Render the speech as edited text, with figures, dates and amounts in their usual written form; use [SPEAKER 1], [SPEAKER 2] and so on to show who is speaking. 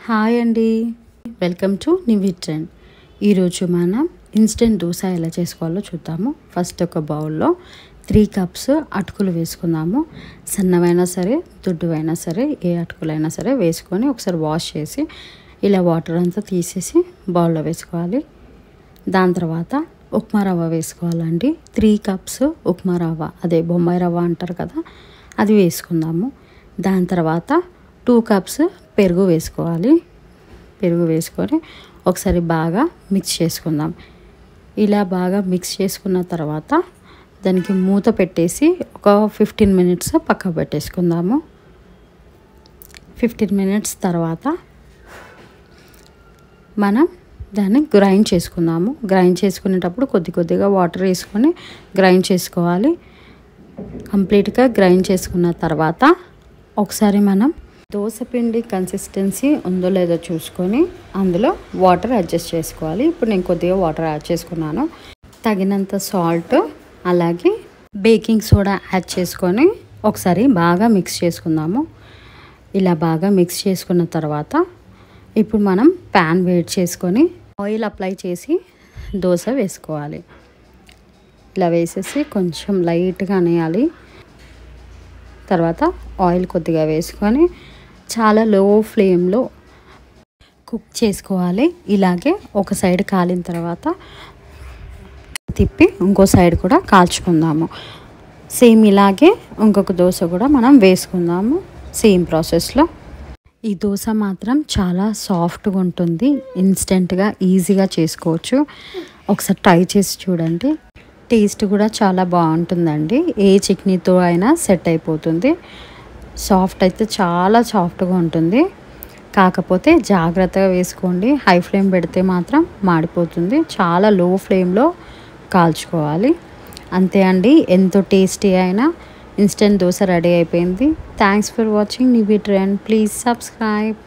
[SPEAKER 1] Hi అండి, welcome to నివి trend. ఈరోజు మనం ఇన్స్టెంట్ దోశ ఎలా చేసుకోవాలో చూద్దాము. ఫస్ట్ ఒక బౌల్లో 3 కప్స్ అటుకులు వేసుకుందాము. సన్నమైనా సరే దొడ్డువైనా సరే ఏ అటుకులైనా సరే వేసుకొని ఒకసారి వాష్ చేసి ఇలా వాటర్ అంతా తీసేసి బౌల్లో వేసుకోవాలి. దాని తర్వాత ఉప్మా రవ్వ వేసుకోవాలండి. 3 కప్స్ ఉప్మా రవ్వ, అదే బొంబాయి రవ్వ అంటారు కదా, అది వేసుకుందాము. దాని తర్వాత 2 కప్స్ పెరుగు వేసుకోవాలి. పెరుగు వేసుకొని ఒకసారి బాగా మిక్స్ చేసుకుందాం. ఇలా బాగా మిక్స్ చేసుకున్న తర్వాత దానికి మూత పెట్టేసి ఒక 15 మినిట్స్ పక్కకు పెట్టేసుకుందాము. 15 మినిట్స్ తర్వాత మనం దాన్ని గ్రైండ్ చేసుకుందాము. గ్రైండ్ చేసుకునేటప్పుడు కొద్దిగా వాటర్ వేసుకొని గ్రైండ్ చేసుకోవాలి. కంప్లీట్గా గ్రైండ్ చేసుకున్న తర్వాత ఒకసారి మనం దోశ పిండి కన్సిస్టెన్సీ ఉందో లేదో చూసుకొని అందులో వాటర్ అడ్జస్ట్ చేసుకోవాలి. ఇప్పుడు నేను కొద్దిగా వాటర్ యాడ్ చేసుకున్నాను. తగినంత సాల్ట్ అలాగే బేకింగ్ సోడా యాడ్ చేసుకొని ఒకసారి బాగా మిక్స్ చేసుకుందాము. ఇలా బాగా మిక్స్ చేసుకున్న తర్వాత ఇప్పుడు మనం ప్యాన్ వేడి చేసుకొని ఆయిల్ అప్లై చేసి దోశ వేసుకోవాలి. ఇలా వేసేసి కొంచెం లైట్గా అనేయాలి. తర్వాత ఆయిల్ కొద్దిగా వేసుకొని చాలా లో ఫ్లేమ్లో కుక్ చేసుకోవాలి. ఇలాగే ఒక సైడ్ కాలిన తర్వాత తిప్పి ఇంకో సైడ్ కూడా కాల్చుకుందాము. సేమ్ ఇలాగే ఇంకొక దోశ కూడా మనం వేసుకుందాము సేమ్ ప్రాసెస్లో. ఈ దోశ మాత్రం చాలా సాఫ్ట్గా ఉంటుంది. ఇన్స్టెంట్గా ఈజీగా చేసుకోవచ్చు. ఒకసారి ట్రై చేసి చూడండి. టేస్ట్ కూడా చాలా బాగుంటుందండి. ఏ చట్నీతో అయినా సెట్ అయిపోతుంది. సాఫ్ట్ అయితే చాలా సాఫ్ట్గా ఉంటుంది. కాకపోతే జాగ్రత్తగా వేసుకోండి. హై ఫ్లేమ్ పెడితే మాత్రం మాడిపోతుంది. చాలా లో ఫ్లేమ్లో కాల్చుకోవాలి. అంతే అండి, ఎంతో టేస్టీ అయినా ఇన్స్టెంట్ దోశ రెడీ అయిపోయింది. Thanks for watching నివి trend. Please subscribe.